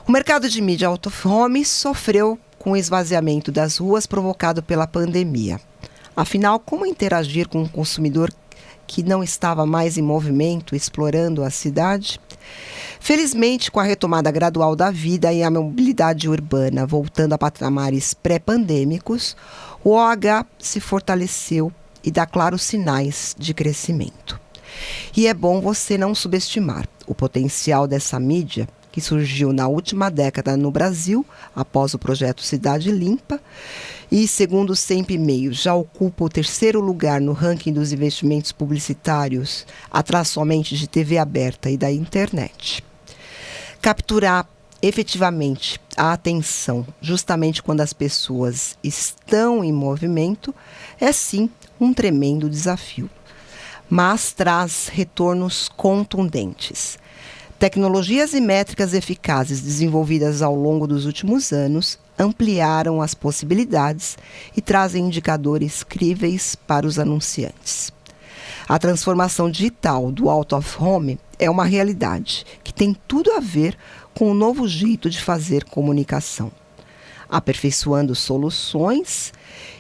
O mercado de mídia out of home sofreu com o esvaziamento das ruas provocado pela pandemia. Afinal, como interagir com um consumidor que não estava mais em movimento, explorando a cidade? Felizmente, com a retomada gradual da vida e a mobilidade urbana voltando a patamares pré-pandêmicos, o OH se fortaleceu e dá claros sinais de crescimento. E é bom você não subestimar o potencial dessa mídia, que surgiu na última década no Brasil, após o projeto Cidade Limpa, e, segundo o Sempre Meio, já ocupa o 3º lugar no ranking dos investimentos publicitários, atrás somente de TV aberta e da internet. Capturar efetivamente a atenção, justamente quando as pessoas estão em movimento, é sim um tremendo desafio, mas traz retornos contundentes. Tecnologias e métricas eficazes desenvolvidas ao longo dos últimos anos ampliaram as possibilidades e trazem indicadores críveis para os anunciantes. A transformação digital do out of home é uma realidade que tem tudo a ver com o novo jeito de fazer comunicação, aperfeiçoando soluções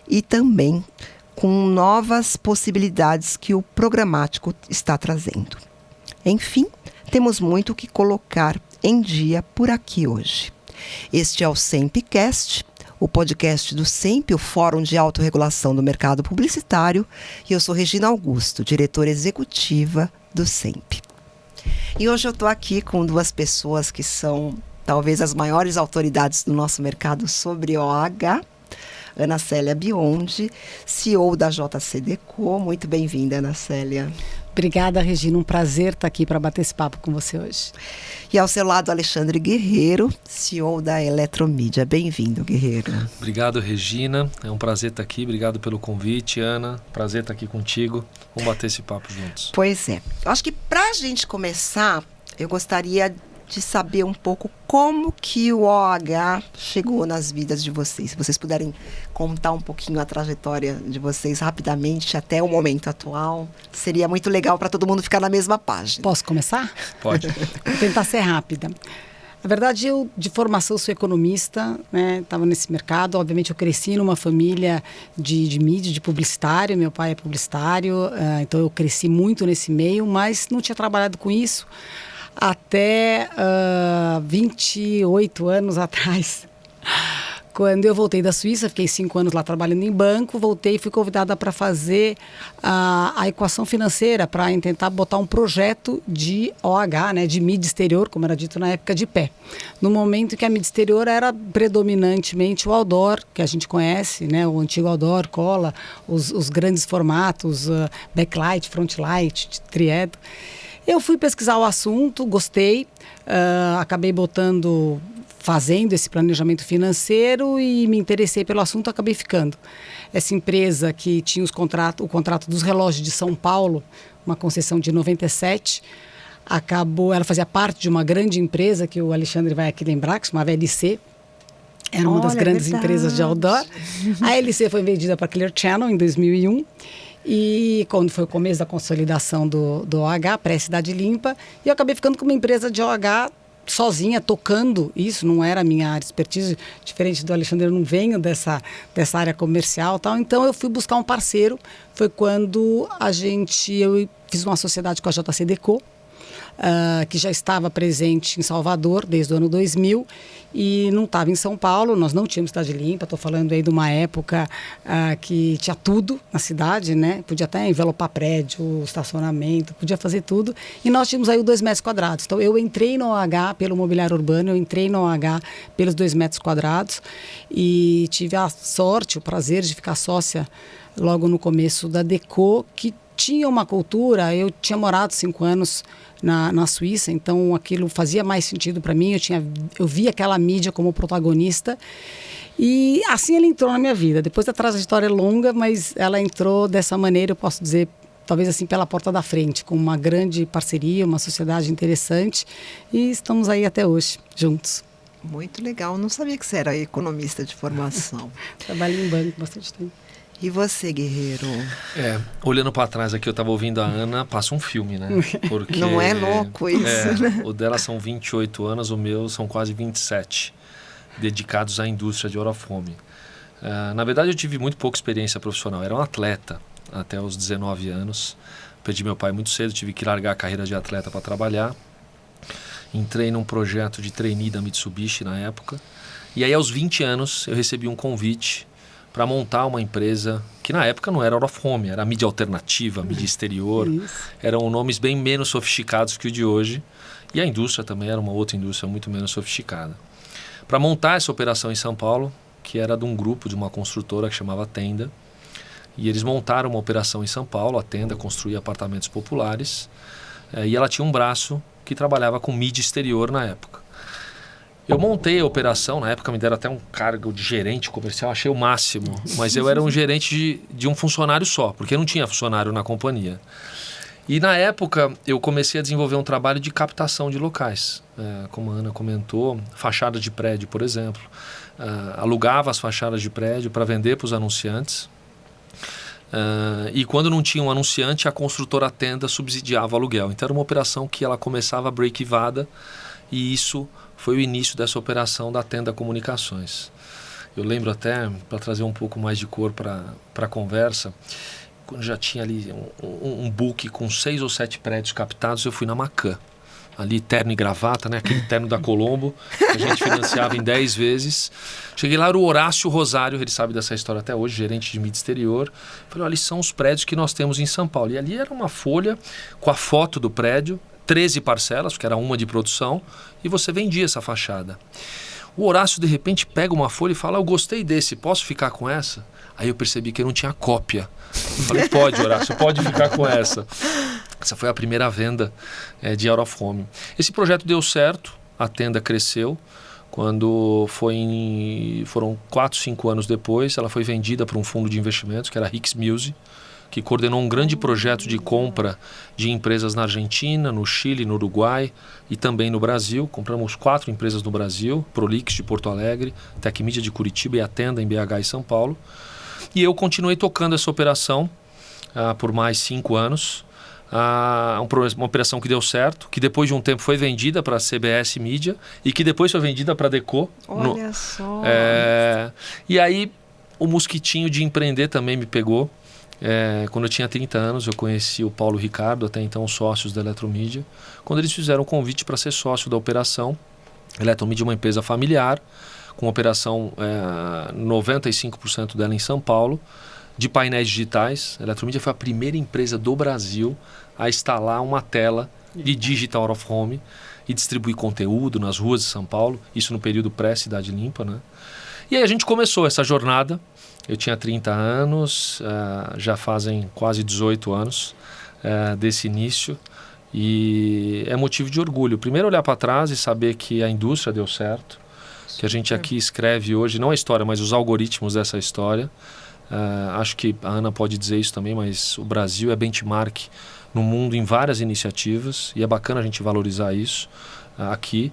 e também com novas possibilidades que o programático está trazendo. Enfim, temos muito o que colocar em dia por aqui hoje. Este é o Sempcast, o podcast do Semp, o Fórum de Autorregulação do Mercado Publicitário, e eu sou Regina Augusto, diretora executiva do Semp. E hoje eu estou aqui com duas pessoas que são talvez as maiores autoridades do nosso mercado sobre OH. Ana Célia Biondi, CEO da JCDecaux. Muito bem-vinda, Ana Célia. Obrigada, Regina. Um prazer estar aqui para bater esse papo com você hoje. E ao seu lado, Alexandre Guerreiro, CEO da Eletromídia. Bem-vindo, Guerreiro. Obrigado, Regina. É um prazer estar aqui. Obrigado pelo convite, Ana. Prazer estar aqui contigo. Vamos bater esse papo juntos. Pois é. Eu acho que para a gente começar, eu gostaria de saber um pouco como que o OH chegou nas vidas de vocês. Se vocês puderem contar um pouquinho a trajetória de vocês rapidamente até o momento atual, seria muito legal para todo mundo ficar na mesma página. Posso começar? Pode. Vou tentar ser rápida. Na verdade, eu de formação sou economista, né? Estava nesse mercado. Obviamente, eu cresci numa família de mídia, de publicitário. Meu pai é publicitário, então eu cresci muito nesse meio, mas não tinha trabalhado com isso até 28 anos atrás, quando eu voltei da Suíça. Fiquei 5 anos lá trabalhando em banco, voltei e fui convidada para fazer a equação financeira, para tentar botar um projeto de OH, né, de mídia exterior, como era dito na época, de pé. No momento que a mídia exterior era predominantemente o outdoor, que a gente conhece, né, o antigo outdoor, cola, os grandes formatos, backlight, frontlight, triedro. Eu fui pesquisar o assunto, gostei, acabei fazendo esse planejamento financeiro e me interessei pelo assunto, acabei ficando. Essa empresa que tinha o contrato dos relógios de São Paulo, uma concessão de 97, ela fazia parte de uma grande empresa que o Alexandre vai aqui lembrar, que se chamava LC. Era uma das grandes empresas de outdoor. A LC foi vendida para Clear Channel em 2001. E quando foi o começo da consolidação do OH, pré-Cidade Limpa, e eu acabei ficando com uma empresa de OH sozinha, tocando isso. Não era a minha área de expertise, diferente do Alexandre, eu não venho dessa área comercial, tal. Então eu fui buscar um parceiro. Foi quando eu fiz uma sociedade com a JCDecaux, que já estava presente em Salvador desde o ano 2000 e não estava em São Paulo. Nós não tínhamos Cidade Limpa. Estou falando aí de uma época que tinha tudo na cidade, né? Podia até envelopar prédio, estacionamento, podia fazer tudo. E nós tínhamos aí os 2 metros quadrados. Então eu entrei no OH pelo mobiliário urbano, eu entrei no OH pelos 2 metros quadrados e tive a sorte, o prazer de ficar sócia logo no começo da Decaux, que tinha uma cultura. Eu tinha morado 5 anos na Suíça, então aquilo fazia mais sentido para mim. Eu via aquela mídia como protagonista e assim ela entrou na minha vida. Depois a trajetória é longa, mas ela entrou dessa maneira, eu posso dizer, talvez assim pela porta da frente, com uma grande parceria, uma sociedade interessante, e estamos aí até hoje, juntos. Muito legal, não sabia que você era economista de formação. Trabalho em banco bastante tempo. E você, Guerreiro? Olhando para trás aqui, eu estava ouvindo a Ana, passa um filme, né? Porque, não é louco isso, né? O dela são 28 anos, o meu são quase 27, dedicados à indústria de Out of Home. Na verdade, eu tive muito pouca experiência profissional. Era um atleta até os 19 anos. Perdi meu pai muito cedo, tive que largar a carreira de atleta para trabalhar. Entrei num projeto de trainee da Mitsubishi na época. E aí, aos 20 anos, eu recebi um convite para montar uma empresa que na época não era Out of Home, era mídia alternativa, mídia exterior. Eram nomes bem menos sofisticados que o de hoje. E a indústria também era uma outra indústria muito menos sofisticada. Para montar essa operação em São Paulo, que era de um grupo, de uma construtora que chamava Tenda. E eles montaram uma operação em São Paulo, a Tenda construía apartamentos populares. E ela tinha um braço que trabalhava com mídia exterior na época. Eu montei a operação, na época me deram até um cargo de gerente comercial, achei o máximo. Mas eu era um gerente de um funcionário só, porque não tinha funcionário na companhia. E na época eu comecei a desenvolver um trabalho de captação de locais. Como a Ana comentou, fachada de prédio, por exemplo. Alugava as fachadas de prédio para vender para os anunciantes. E quando não tinha um anunciante, a construtora Tenda subsidiava o aluguel. Então era uma operação que ela começava break-evada e isso foi o início dessa operação da Tenda Comunicações. Eu lembro até, para trazer um pouco mais de cor para a conversa, quando já tinha ali um book com 6 ou 7 prédios captados, eu fui na Macan. Ali, terno e gravata, né? Aquele terno da Colombo, que a gente financiava em 10 vezes. Cheguei lá, era o Horácio Rosário, ele sabe dessa história até hoje, gerente de mídia exterior. Falei, olha, são os prédios que nós temos em São Paulo. E ali era uma folha com a foto do prédio, 13 parcelas, porque era uma de produção, e você vendia essa fachada. O Horácio, de repente, pega uma folha e fala, eu gostei desse, posso ficar com essa? Aí eu percebi que eu não tinha cópia. Eu falei, pode, Horácio, pode ficar com essa. Essa foi a primeira venda de Out of Home. Esse projeto deu certo, a Tenda cresceu. Quando foram 4, 5 anos depois, ela foi vendida para um fundo de investimentos, que era a Hicks Muse, que coordenou um grande projeto de compra de empresas na Argentina, no Chile, no Uruguai e também no Brasil. Compramos 4 empresas no Brasil, Prolix de Porto Alegre, Tecmídia de Curitiba e a Tenda em BH e São Paulo. E eu continuei tocando essa operação por mais 5 anos. Uma operação que deu certo, que depois de um tempo foi vendida para a CBS Mídia e que depois foi vendida para a Deco. Olha só! E aí o mosquitinho de empreender também me pegou. Quando eu tinha 30 anos, eu conheci o Paulo Ricardo, até então sócios da Eletromídia, quando eles fizeram um convite para ser sócio da operação. A Eletromídia é uma empresa familiar, com operação 95% dela em São Paulo, de painéis digitais. A Eletromídia foi a primeira empresa do Brasil a instalar uma tela de Digital Out of Home e distribuir conteúdo nas ruas de São Paulo, isso no período pré-Cidade Limpa, né? E aí a gente começou essa jornada. Eu tinha 30 anos, já fazem quase 18 anos desse início, e é motivo de orgulho. Primeiro olhar para trás e saber que a indústria deu certo, que a gente aqui escreve hoje, não a história, mas os algoritmos dessa história. Acho que a Ana pode dizer isso também, mas o Brasil é benchmark no mundo em várias iniciativas, e é bacana a gente valorizar isso aqui.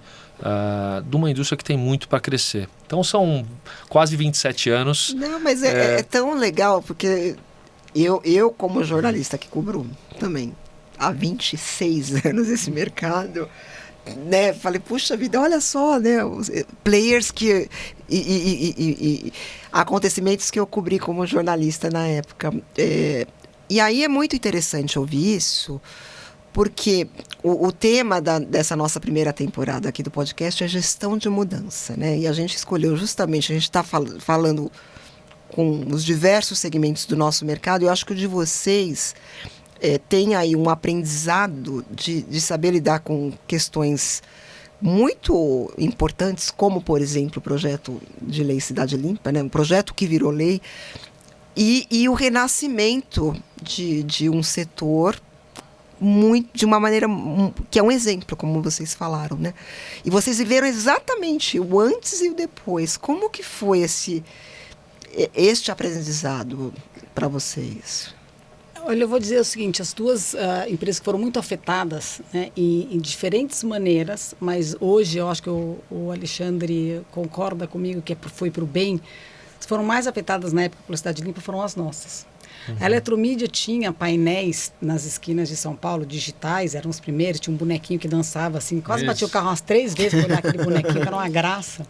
De uma indústria que tem muito para crescer. Então são quase 27 anos. Não, mas é tão legal, porque eu como jornalista que cubro também há 26 anos esse mercado, né, falei, puxa vida, olha só, né, os players que e acontecimentos que eu cobri como jornalista na época. E aí é muito interessante ouvir isso, porque o tema dessa nossa primeira temporada aqui do podcast é gestão de mudança, né? E a gente escolheu justamente, a gente está falando com os diversos segmentos do nosso mercado. Eu acho que o de vocês tem aí um aprendizado de saber lidar com questões muito importantes, como, por exemplo, o projeto de lei Cidade Limpa, né? Um projeto que virou lei, e o renascimento de um setor de uma maneira que é um exemplo, como vocês falaram, né? E vocês viveram exatamente o antes e o depois. Como que foi este aprendizado para vocês? Olha, eu vou dizer o seguinte, as duas empresas que foram muito afetadas, né, em diferentes maneiras, mas hoje eu acho que o Alexandre concorda comigo que foi para o bem, foram mais afetadas na época pela Cidade Limpa foram as nossas. A Eletromídia tinha painéis nas esquinas de São Paulo, digitais, eram os primeiros, tinha um bonequinho que dançava assim, quase batia o carro umas 3 vezes para olhar aquele bonequinho, que era uma graça.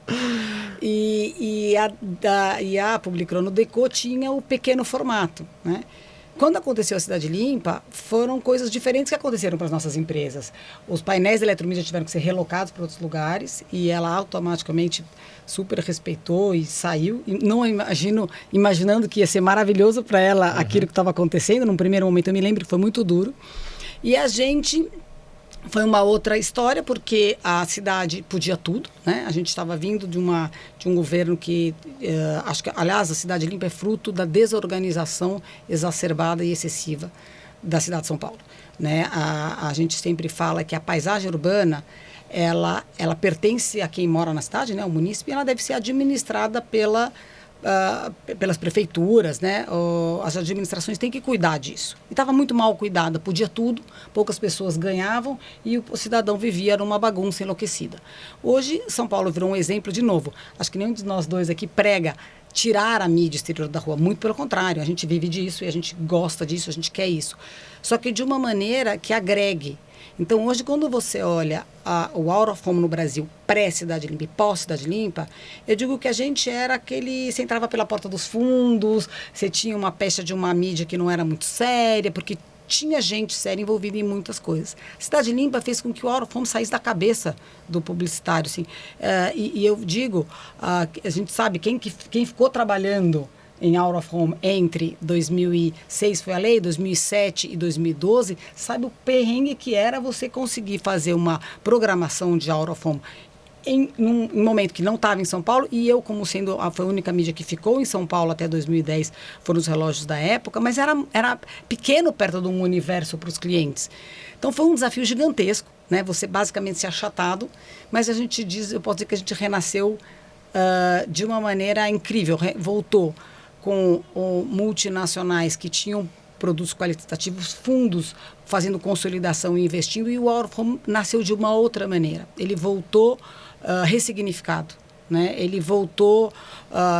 E a Publicrono Deco tinha o pequeno formato, né? Quando aconteceu a Cidade Limpa, foram coisas diferentes que aconteceram para as nossas empresas. Os painéis da Eletromídia tiveram que ser relocados para outros lugares e ela automaticamente super respeitou e saiu. E não imaginando que ia ser maravilhoso para ela aquilo que estava acontecendo. Num primeiro momento, eu me lembro que foi muito duro. E a gente... Foi uma outra história, porque a cidade podia tudo, né? A gente estava vindo de um governo que, acho que, aliás, a Cidade Limpa é fruto da desorganização exacerbada e excessiva da cidade de São Paulo, né? A gente sempre fala que a paisagem urbana, ela pertence a quem mora na cidade, né? O munícipe, e ela deve ser administrada pelas prefeituras, né? As administrações têm que cuidar disso. E estava muito mal cuidada, podia tudo, poucas pessoas ganhavam e o cidadão vivia numa bagunça enlouquecida. Hoje, São Paulo virou um exemplo de novo. Acho que nenhum de nós dois aqui prega tirar a mídia exterior da rua, muito pelo contrário, a gente vive disso e a gente gosta disso, a gente quer isso. Só que de uma maneira que agregue. Então, hoje, quando você olha o Out of Home no Brasil, pré-Cidade Limpa e pós-Cidade Limpa, eu digo que a gente era aquele... Você entrava pela porta dos fundos, você tinha uma pecha de uma mídia que não era muito séria, porque tinha gente séria envolvida em muitas coisas. Cidade Limpa fez com que o Out of Home saísse da cabeça do publicitário. Assim. E eu digo, a gente sabe, quem ficou trabalhando em Out of Home entre 2006 foi a lei, 2007 e 2012, sabe o perrengue que era você conseguir fazer uma programação de Out of Home num momento que não estava em São Paulo, e eu, como sendo foi a única mídia que ficou em São Paulo até 2010, foram os relógios da época, mas era pequeno perto de um universo para os clientes. Então foi um desafio gigantesco, né? Você basicamente se achatado, mas eu posso dizer que a gente renasceu de uma maneira incrível, voltou com multinacionais que tinham produtos qualitativos, fundos fazendo consolidação e investindo, e o Out of Home nasceu de uma outra maneira. Ele voltou ressignificado, né? Ele voltou,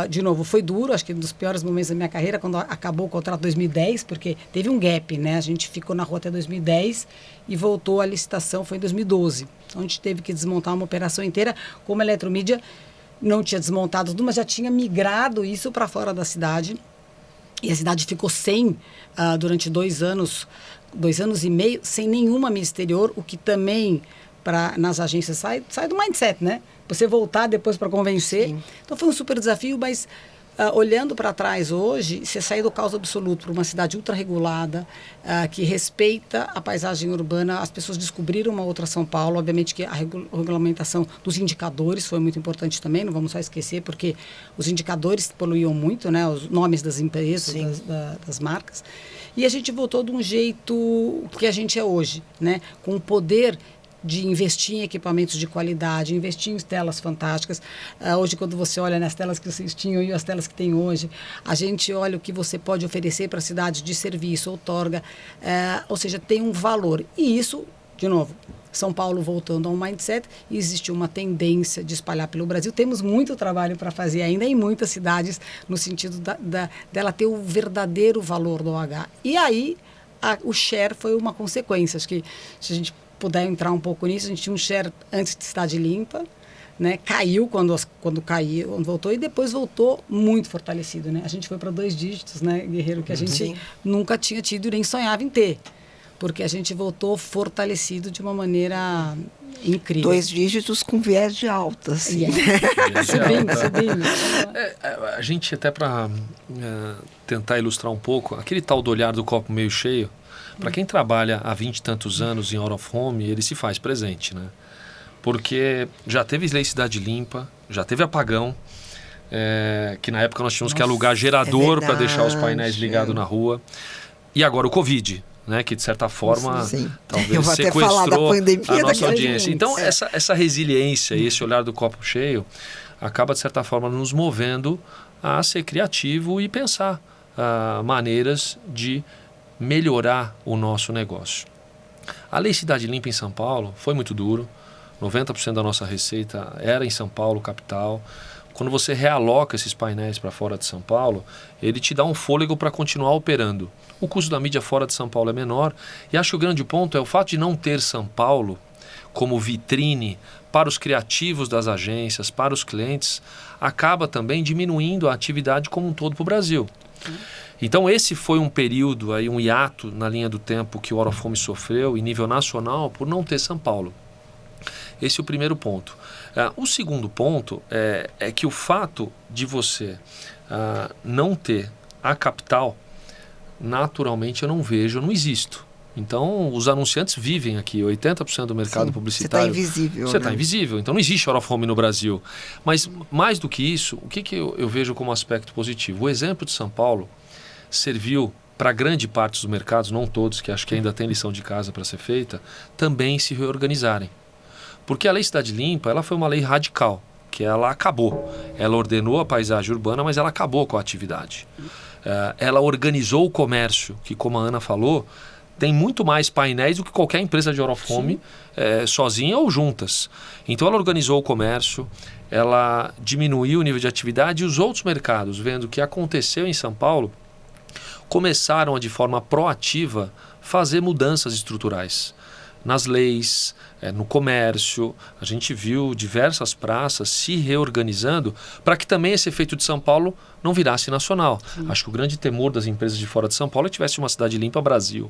de novo, foi duro, acho que um dos piores momentos da minha carreira, quando acabou o contrato em 2010, porque teve um gap, né? A gente ficou na rua até 2010 e voltou a licitação, foi em 2012. Então a gente teve que desmontar uma operação inteira, como a Eletromídia não tinha desmontado tudo, mas já tinha migrado isso para fora da cidade. E a cidade ficou durante 2 anos, 2 anos e meio, sem nenhuma mídia exterior, o que também, nas agências, sai do mindset, né? Você voltar depois para convencer. Sim. Então foi um super desafio, mas olhando para trás hoje, você sair do caos absoluto para uma cidade ultra-regulada, que respeita a paisagem urbana. As pessoas descobriram uma outra São Paulo. Obviamente que a regulamentação dos indicadores foi muito importante também, não vamos só esquecer, porque os indicadores poluíam muito, né? Os nomes das empresas, das marcas. E a gente voltou de um jeito que a gente é hoje, né? Com o poder de investir em equipamentos de qualidade, investir em telas fantásticas. Hoje, quando você olha nas telas que vocês tinham e as telas que tem hoje, a gente olha o que você pode oferecer para a cidade de serviço, outorga, ou seja, tem um valor. E isso, de novo, São Paulo voltando a um mindset, e existe uma tendência de espalhar pelo Brasil. Temos muito trabalho para fazer ainda em muitas cidades, no sentido dela ter o verdadeiro valor do OH. E aí, o share foi uma consequência. Acho que se a gente puder entrar um pouco nisso, a gente tinha um share antes de Cidade Limpa, né? Caiu quando caiu, quando voltou, e depois voltou muito fortalecido, né? A gente foi para 2 dígitos, né, Guerreiro, que a gente nunca tinha tido e nem sonhava em ter, porque a gente voltou fortalecido de uma maneira incrível. 2 dígitos com viés de alta, assim. Subindo. A gente, até para tentar ilustrar um pouco, aquele tal do olhar do copo meio cheio, para quem trabalha há 20 e tantos anos em Out of Home, ele se faz presente, né? Porque já teve lei Cidade Limpa, já teve apagão, que na época nós tínhamos que alugar gerador para deixar os painéis ligados na rua. E agora o Covid, né? Que de certa forma talvez sequestrou a nossa audiência. Então essa resiliência e esse olhar do copo cheio acaba de certa forma nos movendo a ser criativo e pensar maneiras de melhorar o nosso negócio. A Lei Cidade Limpa em São Paulo foi muito duro. 90% da nossa receita era em São Paulo, capital, quando você realoca esses painéis para fora de São Paulo, ele te dá um fôlego para continuar operando. O custo da mídia fora de São Paulo é menor, e acho que o grande ponto é o fato de não ter São Paulo como vitrine para os criativos das agências, para os clientes, acaba também diminuindo a atividade como um todo para o Brasil. Então esse foi um período, aí, um hiato na linha do tempo que o Out of Home sofreu em nível nacional por não ter São Paulo. Esse é o primeiro ponto. O segundo ponto é que o fato de você não ter a capital, naturalmente eu não vejo, eu não existo. Então, os anunciantes vivem aqui, 80% do mercado publicitário. Você está invisível. Você está invisível, então não existe Out of Home no Brasil. Mas, mais do que isso, o que eu vejo como aspecto positivo? O exemplo de São Paulo serviu para grande parte dos mercados, não todos, que acho que ainda tem lição de casa para ser feita, também se reorganizarem. Porque a Lei Cidade Limpa, ela foi uma lei radical, que ela acabou. Ela ordenou a paisagem urbana, mas ela acabou com a atividade. Ela organizou o comércio, que, como a Ana falou, tem muito mais painéis do que qualquer empresa de Out of Home, sozinha ou juntas. Então ela organizou o comércio, ela diminuiu o nível de atividade, e os outros mercados, vendo o que aconteceu em São Paulo, começaram a, de forma proativa, fazer mudanças estruturais. Nas leis, no comércio, a gente viu diversas praças se reorganizando para que também esse efeito de São Paulo não virasse nacional. Acho que o grande temor das empresas de fora de São Paulo é que tivesse uma cidade limpa Brasil.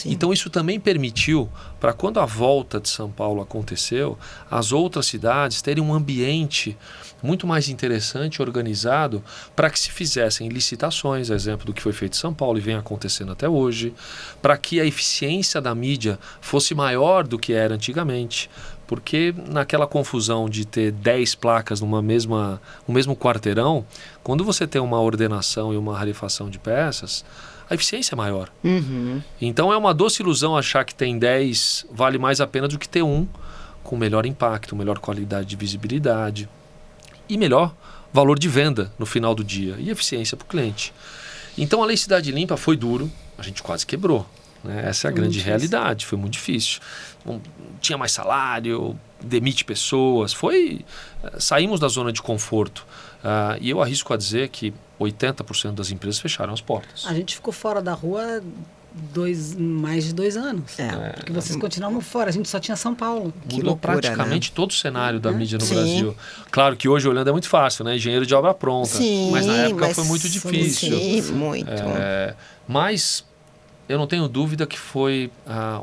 Então isso também permitiu, para quando a volta de São Paulo aconteceu, as outras cidades terem um ambiente muito mais interessante, organizado, para que se fizessem licitações, exemplo do que foi feito em São Paulo e vem acontecendo até hoje, para que a eficiência da mídia fosse maior do que era antigamente, porque naquela confusão de ter 10 placas no mesmo quarteirão, quando você tem uma ordenação e uma rarefação de peças, a eficiência é maior. Então é uma doce ilusão achar que tem 10 vale mais a pena do que ter um com melhor impacto, melhor qualidade de visibilidade e melhor valor de venda no final do dia e eficiência para o cliente. Então a Lei Cidade Limpa foi duro, a gente quase quebrou. Essa é a grande realidade, foi muito difícil. Não tinha mais salário, demite pessoas, saímos da zona de conforto. E eu arrisco a dizer que 80% das empresas fecharam as portas. A gente ficou fora da rua mais de 2 anos. Porque vocês continuaram fora, a gente só tinha São Paulo. Mudou praticamente todo o cenário da mídia no Brasil. Claro que hoje olhando é muito fácil, né? Engenheiro de obra pronta. Mas na época foi muito difícil. Sim, muito. Mas eu não tenho dúvida que foi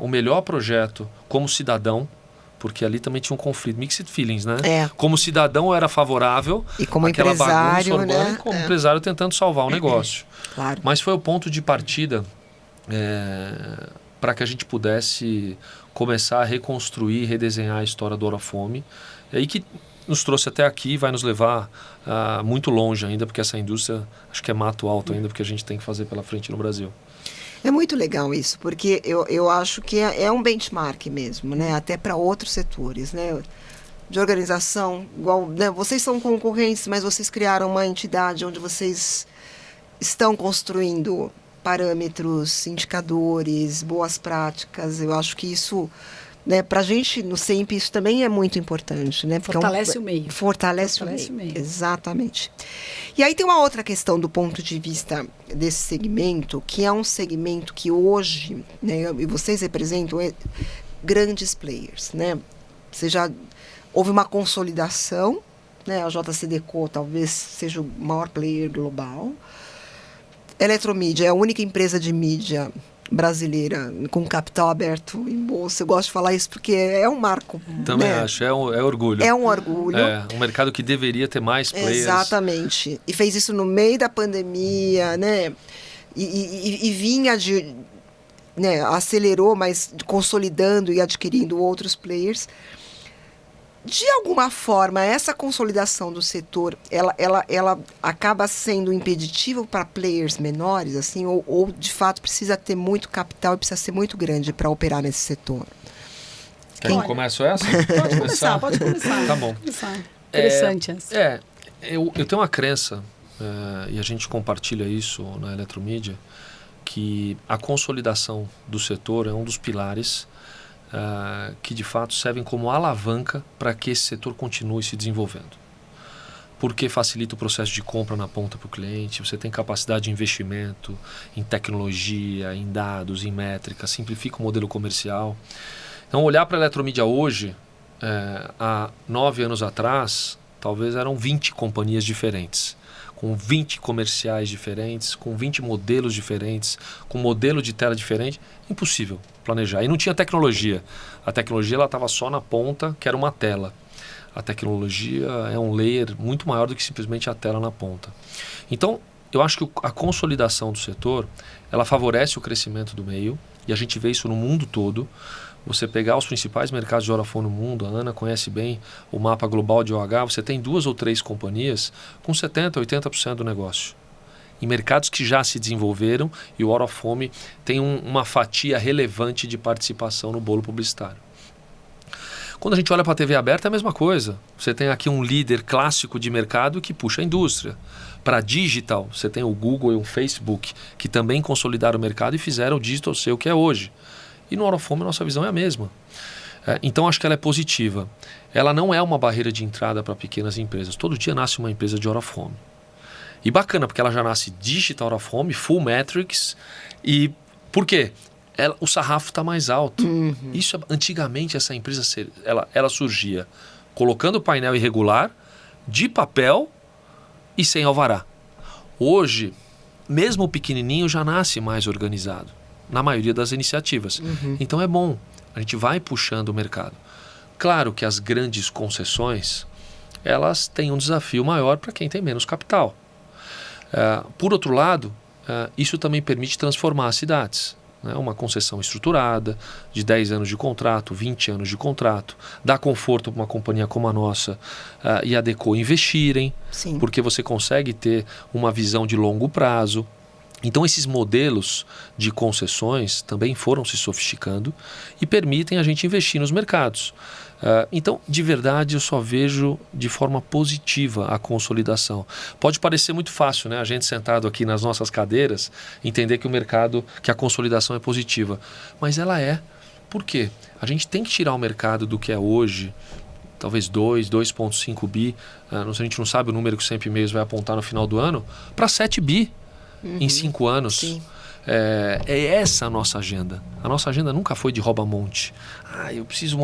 o melhor projeto como cidadão, porque ali também tinha um conflito, mixed feelings, né? Como cidadão eu era favorável e como àquela empresário, bagunça urbana, né? E como empresário tentando salvar o negócio. Claro. Mas foi o ponto de partida para que a gente pudesse começar a reconstruir, redesenhar a história do Out of Home, e aí que nos trouxe até aqui e vai nos levar muito longe ainda, porque essa indústria acho que é mato alto ainda, porque a gente tem que fazer pela frente no Brasil. É muito legal isso, porque eu acho que é um benchmark mesmo, né? Até para outros setores, né? De organização, igual, né? Vocês são concorrentes, mas vocês criaram uma entidade onde vocês estão construindo parâmetros, indicadores, boas práticas. Eu acho que isso, né, para a gente no SEMP, isso também é muito importante, né? Porque fortalece o meio. Fortalece o meio. Exatamente. E aí tem uma outra questão do ponto de vista desse segmento, que é um segmento que hoje, né, e vocês representam grandes players, né? Houve uma consolidação, né? A JCDecaux talvez seja o maior player global. Eletromídia é a única empresa de mídia brasileira com capital aberto em bolsa. Eu gosto de falar isso porque é um marco. Também né? acho, é orgulho. É um orgulho. É um mercado que deveria ter mais players. Exatamente. E fez isso no meio da pandemia, né? E vinha de... Né, acelerou, mas consolidando e adquirindo outros players. De alguma forma, essa consolidação do setor, ela acaba sendo impeditiva para players menores, assim, ou de fato precisa ter muito capital e precisa ser muito grande para operar nesse setor? Quer que comece essa? Pode começar. Tá bom. Interessante essa. Eu tenho uma crença, e a gente compartilha isso na Eletromídia, que a consolidação do setor é um dos pilares que de fato servem como alavanca para que esse setor continue se desenvolvendo. porque facilita o processo de compra na ponta para o cliente, você tem capacidade de investimento em tecnologia, em dados, em métricas, simplifica o modelo comercial. Então, olhar para a eletromídia hoje, há 9 anos atrás, talvez eram 20 companhias diferentes, com 20 comerciais diferentes, com 20 modelos diferentes, com modelo de tela diferente. Impossível planejar. E não tinha tecnologia. A tecnologia estava só na ponta, que era uma tela. A tecnologia é um layer muito maior do que simplesmente a tela na ponta. Então, eu acho que a consolidação do setor, ela favorece o crescimento do meio, e a gente vê isso no mundo todo. Você pegar os principais mercados de Orofone no mundo, a Ana conhece bem o mapa global de OH, você tem 2 ou 3 companhias com 70%, 80% do negócio. Em mercados que já se desenvolveram, e o Orofone tem uma fatia relevante de participação no bolo publicitário. Quando a gente olha para a TV aberta é a mesma coisa. Você tem aqui um líder clássico de mercado que puxa a indústria. Para digital, você tem o Google e o Facebook, que também consolidaram o mercado e fizeram o digital ser o que é hoje. E no Orofone a nossa visão é a mesma. Então acho que ela é positiva. Ela não é uma barreira de entrada para pequenas empresas. Todo dia nasce uma empresa de Orofone. E bacana, porque ela já nasce digital Orofone, full metrics. E por quê? O sarrafo está mais alto. Isso, antigamente essa empresa ela surgia colocando painel irregular, de papel e sem alvará. Hoje, mesmo o pequenininho já nasce mais organizado, na maioria das iniciativas. Então é bom, a gente vai puxando o mercado. Claro que as grandes concessões, elas têm um desafio maior para quem tem menos capital. Por outro lado, isso também permite transformar as cidades. Uma concessão estruturada, de 10 anos de contrato, 20 anos de contrato, dá conforto para uma companhia como a nossa e a Deco investirem, Sim. porque você consegue ter uma visão de longo prazo. Então esses modelos de concessões também foram se sofisticando e permitem a gente investir nos mercados. Então, de verdade, eu só vejo de forma positiva a consolidação. Pode parecer muito fácil, né? A gente sentado aqui nas nossas cadeiras, entender que o mercado, que a consolidação é positiva. Mas ela é. Por quê? A gente tem que tirar o mercado do que é hoje, talvez 2,5 bi, a gente não sabe o número que o Sempre Meios vai apontar no final do ano, para 7 bi em 5 anos. Sim. É essa a nossa agenda. A nossa agenda nunca foi de rouba-monte. Eu preciso...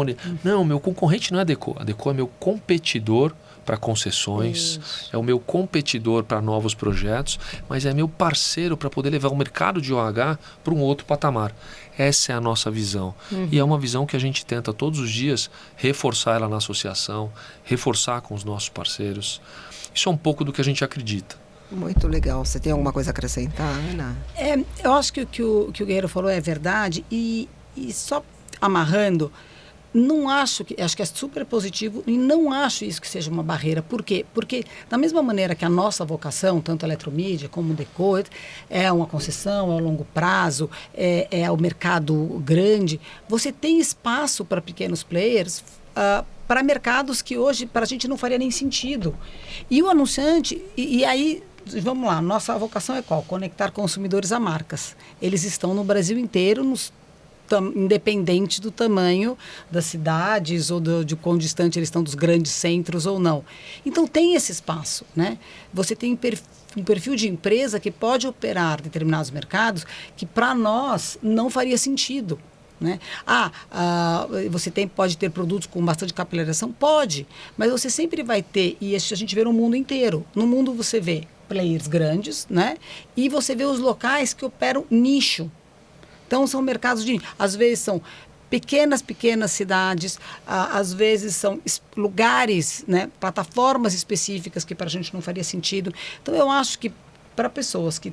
Não, meu concorrente não é a Deco. A Deco é meu competidor para concessões, é o meu competidor para novos projetos, mas é meu parceiro para poder levar o mercado de OH para um outro patamar. Essa é a nossa visão. E é uma visão que a gente tenta todos os dias reforçar ela na associação, reforçar com os nossos parceiros. Isso é um pouco do que a gente acredita. Muito legal. Você tem alguma coisa a acrescentar, Ana? Eu acho que o que o Guerreiro falou é verdade e só amarrando, acho que é super positivo e não acho isso que seja uma barreira. Por quê? Porque da mesma maneira que a nossa vocação, tanto a Eletromídia como o Deco, é uma concessão, é um longo prazo, é o mercado grande, você tem espaço para pequenos players, para mercados que hoje para a gente não faria nem sentido. E o anunciante, e aí... Vamos lá, nossa vocação é qual? Conectar consumidores a marcas. Eles estão no Brasil inteiro, independente do tamanho das cidades ou de quão distante eles estão dos grandes centros ou não. Então tem esse espaço, né? Você tem um perfil de empresa que pode operar determinados mercados que para nós não faria sentido. Né? Você pode ter produtos com bastante capilarização? Pode, mas você sempre vai ter, e isso a gente vê no mundo inteiro. No mundo você vê players grandes, né? E você vê os locais que operam nicho. Então são mercados de... Às vezes são pequenas cidades, às vezes são lugares, né? Plataformas específicas que para a gente não faria sentido. Então eu acho que para pessoas que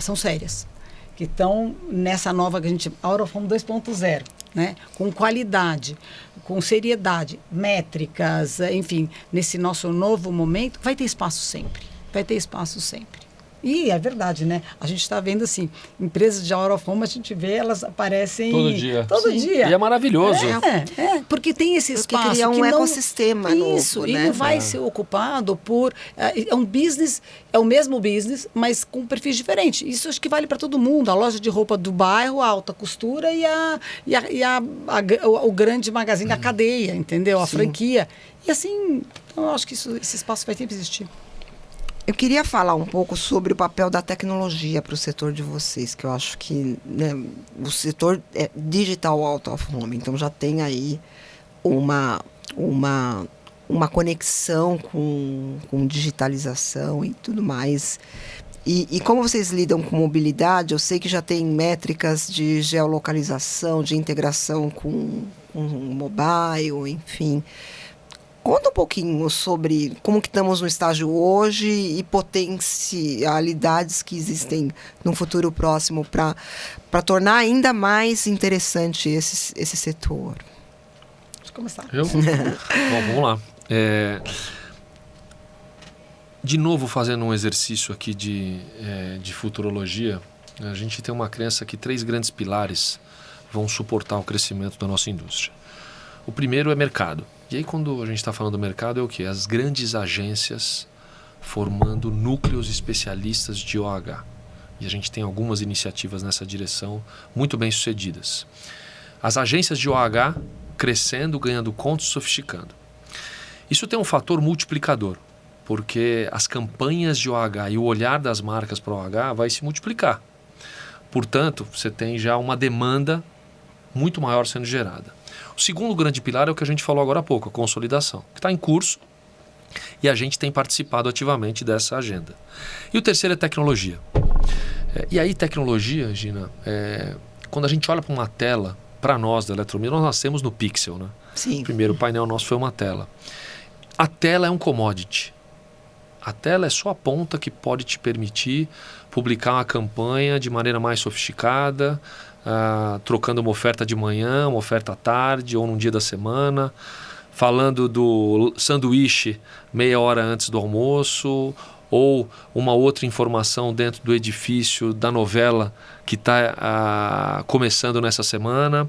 são sérias, que estão nessa nova que a gente... Orofone 2.0, né? Com qualidade, com seriedade, métricas, enfim, nesse nosso novo momento, vai ter espaço sempre. Vai ter espaço sempre. E é verdade, né? A gente está vendo assim, empresas de out of home, a gente vê, elas aparecem todo dia. Todo dia. E é maravilhoso. Porque tem esse espaço. Porque cria um que não, ecossistema isso, novo, e né? não vai ser ocupado por... É um business, é o mesmo business, mas com perfis diferentes. Isso acho que vale para todo mundo. A loja de roupa do bairro, a alta costura o grande magazine da cadeia, entendeu? A franquia. E assim, eu acho que esse espaço vai sempre existir. Eu queria falar um pouco sobre o papel da tecnologia para o setor de vocês, que eu acho que, né, o setor é digital out of home, então já tem aí uma conexão com digitalização e tudo mais. E como vocês lidam com mobilidade, eu sei que já tem métricas de geolocalização, de integração com mobile, enfim. Conta um pouquinho sobre como que estamos no estágio hoje e potencialidades que existem no futuro próximo para tornar ainda mais interessante esse setor. Deixa eu começar. Bom, vamos lá. De novo, fazendo um exercício aqui de futurologia, a gente tem uma crença que 3 grandes pilares vão suportar o crescimento da nossa indústria. O primeiro é mercado. E aí, quando a gente está falando do mercado, é o quê? As grandes agências formando núcleos especialistas de OH. E a gente tem algumas iniciativas nessa direção muito bem sucedidas. As agências de OH crescendo, ganhando contas, sofisticando. Isso tem um fator multiplicador, porque as campanhas de OH e o olhar das marcas para o OH vai se multiplicar. Portanto, você tem já uma demanda muito maior sendo gerada. O segundo grande pilar é o que a gente falou agora há pouco, a consolidação, que está em curso e a gente tem participado ativamente dessa agenda. E o terceiro é tecnologia. E aí, tecnologia, Gina, quando a gente olha para uma tela, para nós da Eletromídia, nós nascemos no Pixel, né? Sim. O primeiro painel nosso foi uma tela. A tela é um commodity. A tela é só a ponta que pode te permitir publicar uma campanha de maneira mais sofisticada, trocando uma oferta de manhã, uma oferta à tarde ou num dia da semana, falando do sanduíche meia hora antes do almoço ou uma outra informação dentro do edifício da novela que está começando nessa semana.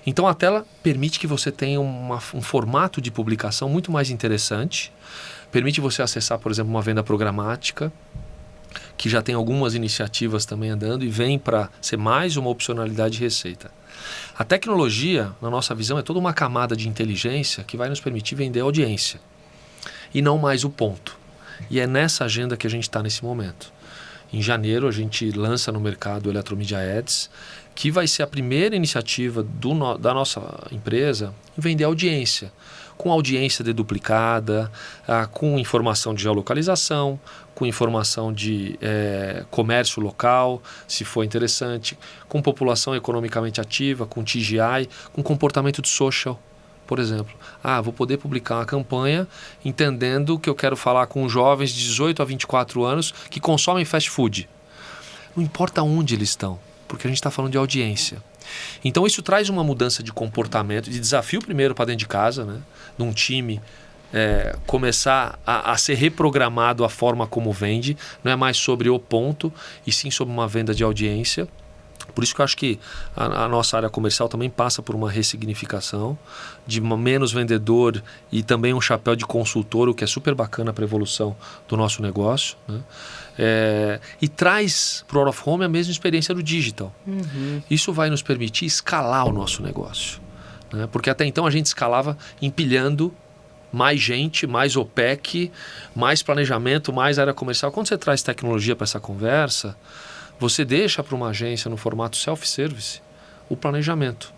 Então a tela permite que você tenha um formato de publicação muito mais interessante, permite você acessar, por exemplo, uma venda programática, que já tem algumas iniciativas também andando e vem para ser mais uma opcionalidade de receita. A tecnologia, na nossa visão, é toda uma camada de inteligência que vai nos permitir vender audiência e não mais o ponto. E é nessa agenda que a gente está nesse momento. Em janeiro, a gente lança no mercado o Eletromedia Ads, que vai ser a primeira iniciativa da nossa empresa em vender audiência, com audiência deduplicada, com informação de geolocalização, com informação de comércio local, se for interessante, com população economicamente ativa, com TGI, com comportamento de social, por exemplo. Vou poder publicar uma campanha entendendo que eu quero falar com jovens de 18 a 24 anos que consomem fast food. Não importa onde eles estão, porque a gente está falando de audiência. Então isso traz uma mudança de comportamento, de desafio primeiro para dentro de casa, né? De um time começar a ser reprogramado a forma como vende, não é mais sobre o ponto, e sim sobre uma venda de audiência. Por isso que eu acho que a nossa área comercial também passa por uma ressignificação de menos vendedor e também um chapéu de consultor, o que é super bacana para a evolução do nosso negócio, né? E traz para o out of home a mesma experiência do digital. Uhum. Isso vai nos permitir escalar o nosso negócio, né? Porque até então a gente escalava empilhando mais gente, mais OPEC, mais planejamento, mais área comercial. Quando você traz tecnologia para essa conversa, você deixa para uma agência no formato self-service o planejamento.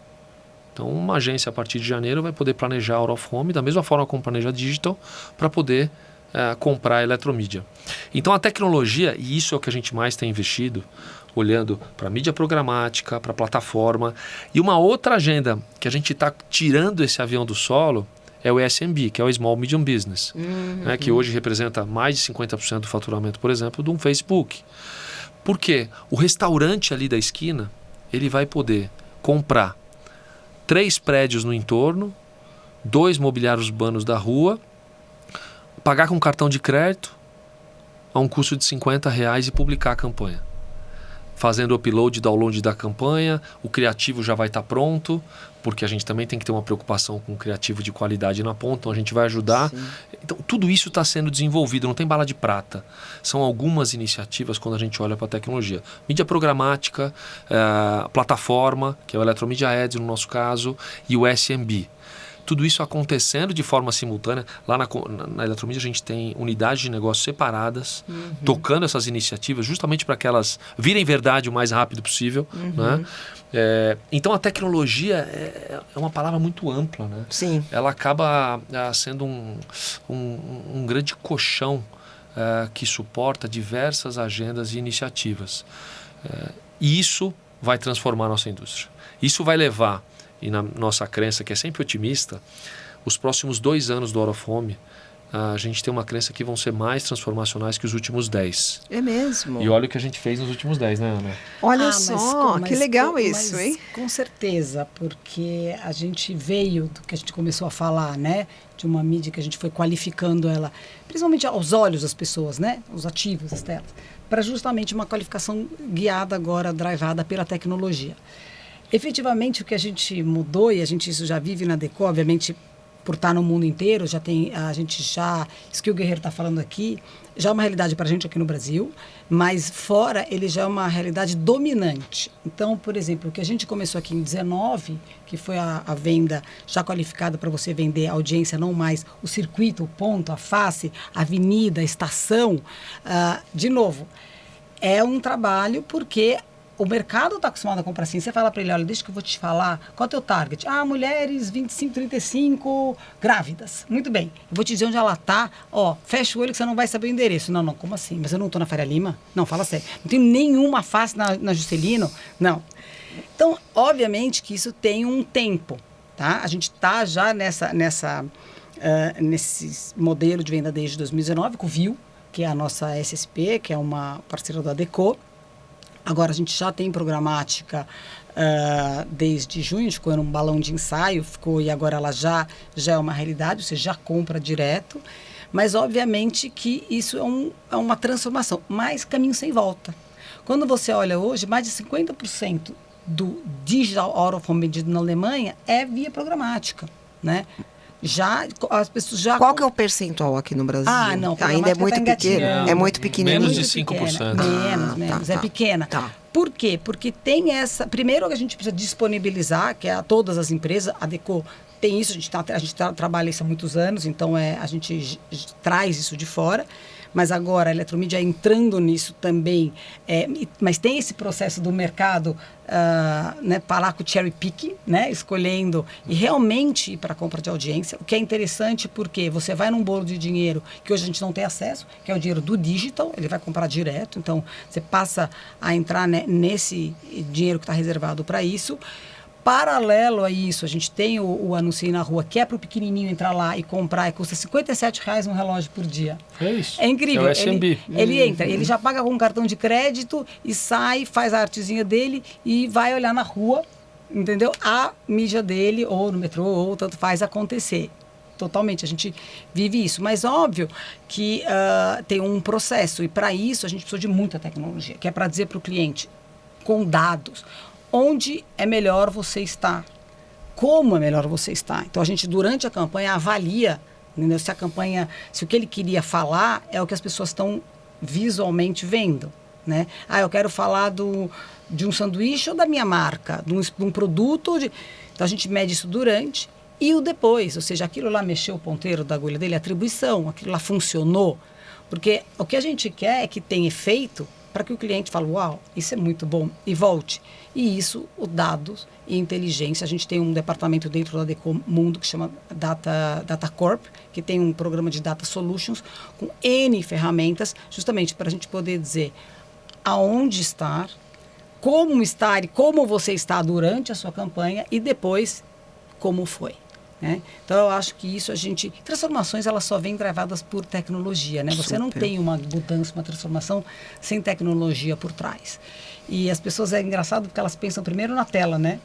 Então, uma agência a partir de janeiro vai poder planejar out of home da mesma forma como planeja digital para poder comprar a Eletromídia. Então, a tecnologia, e isso é o que a gente mais tem investido, olhando para a mídia programática, para a plataforma. E uma outra agenda que a gente está tirando esse avião do solo é o SMB, que é o Small Medium Business, né, que hoje representa mais de 50% do faturamento, por exemplo, de um Facebook. Por quê? O restaurante ali da esquina, ele vai poder comprar 3 prédios no entorno, 2 mobiliários urbanos da rua, pagar com cartão de crédito a um custo de R$50 e publicar a campanha. Fazendo o upload e download da campanha, o criativo já vai estar pronto, porque a gente também tem que ter uma preocupação com o criativo de qualidade na ponta, então a gente vai ajudar. Sim. Então, tudo isso está sendo desenvolvido, não tem bala de prata. São algumas iniciativas quando a gente olha para a tecnologia. Mídia programática, plataforma, que é o Eletromedia Ads no nosso caso, e o SMB. Tudo isso acontecendo de forma simultânea. Lá na Eletromedia a gente tem unidades de negócio separadas, tocando essas iniciativas justamente para que elas virem verdade o mais rápido possível. Né? Então a tecnologia é uma palavra muito ampla. Né? Sim. Ela acaba sendo um grande colchão que suporta diversas agendas e iniciativas. E isso vai transformar a nossa indústria. Isso vai levar, e na nossa crença, que é sempre otimista, os próximos 2 anos do Out of Home, a gente tem uma crença que vão ser mais transformacionais que os últimos 10. É mesmo? E olha o que a gente fez nos últimos 10, né, Ana? Olha só, que legal isso, hein? Com certeza, porque a gente veio do que a gente começou a falar, né? De uma mídia que a gente foi qualificando ela, principalmente aos olhos das pessoas, né? Os ativos, as telas, para justamente uma qualificação guiada agora, drivada pela tecnologia. Efetivamente, o que a gente mudou, e a gente isso já vive na Adecco, obviamente, por estar no mundo inteiro, já tem, a gente já, isso que o Guerreiro está falando aqui, já é uma realidade para a gente aqui no Brasil, mas fora ele já é uma realidade dominante. Então, por exemplo, o que a gente começou aqui em 19, que foi a venda já qualificada para você vender a audiência, não mais o circuito, o ponto, a face, a avenida, a estação, de novo, é um trabalho porque o mercado está acostumado a comprar assim. Você fala para ele, olha, deixa que eu vou te falar, qual é o teu target? Mulheres 25, 35, grávidas. Muito bem, eu vou te dizer onde ela está. Fecha o olho que você não vai saber o endereço. Não, como assim? Mas eu não estou na Faria Lima? Não, fala sério. Não tenho nenhuma face na Juscelino? Não. Então, obviamente que isso tem um tempo, tá? A gente está já nesse modelo de venda desde 2019, com o VIL, que é a nossa SSP, que é uma parceira da Adecco. Agora a gente já tem programática desde junho, ficou um balão de ensaio, e agora ela já é uma realidade, você já compra direto, mas obviamente que isso é uma transformação, mas caminho sem volta. Quando você olha hoje, mais de 50% do digital out of home vendido na Alemanha é via programática, né? Já as pessoas já. Qual que é o percentual aqui no Brasil? Não, ainda é muito pequeno. É muito pequenininho. Menos de 5%. Menos, é pequena. Tá. Por quê? Porque tem essa. Primeiro a gente precisa disponibilizar, que é a todas as empresas, a Adecco tem isso, a gente trabalha isso há muitos anos, então a gente traz isso de fora. Mas agora a Eletromedia entrando nisso também, mas tem esse processo do mercado, falar com o cherry picking, né, escolhendo e realmente ir para a compra de audiência, o que é interessante porque você vai num bolo de dinheiro que hoje a gente não tem acesso, que é o dinheiro do digital, ele vai comprar direto, então você passa a entrar, né, nesse dinheiro que está reservado para isso. Paralelo a isso, a gente tem o anúncio na rua, que é para o pequenininho entrar lá e comprar, e custa R$57 um relógio por dia. É isso. É incrível. É o SMB. Ele entra, ele já paga com um cartão de crédito e sai, faz a artezinha dele e vai olhar na rua, entendeu? A mídia dele, ou no metrô, ou tanto faz acontecer. Totalmente, a gente vive isso. Mas óbvio que tem um processo, e para isso a gente precisa de muita tecnologia, que é para dizer para o cliente, com dados, onde é melhor você estar, como é melhor você estar. Então, a gente, durante a campanha, avalia, entendeu? Se o que ele queria falar é o que as pessoas estão visualmente vendo, né? Eu quero falar de um sanduíche ou da minha marca, de um produto. Então, a gente mede isso durante e o depois, ou seja, aquilo lá mexeu o ponteiro da agulha dele, a atribuição, aquilo lá funcionou. Porque o que a gente quer é que tenha efeito para que o cliente fale, uau, isso é muito bom, e volte. E isso, os dados e inteligência. A gente tem um departamento dentro da Adecco Mundo que chama Data Corp, que tem um programa de Data Solutions com N ferramentas, justamente para a gente poder dizer aonde estar e como você está durante a sua campanha e depois como foi. Né? Então, eu acho que isso transformações, elas só vêm travadas por tecnologia, né? Você não tem uma mudança, uma transformação sem tecnologia por trás. E as pessoas, é engraçado porque elas pensam primeiro na tela, né?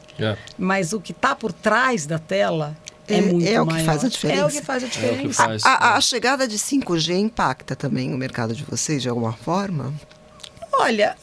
Mas o que está por trás da tela é muito maior. É o que faz a diferença. É o que faz a diferença. É o que faz. A chegada de 5G impacta também o mercado de vocês de alguma forma? Olha,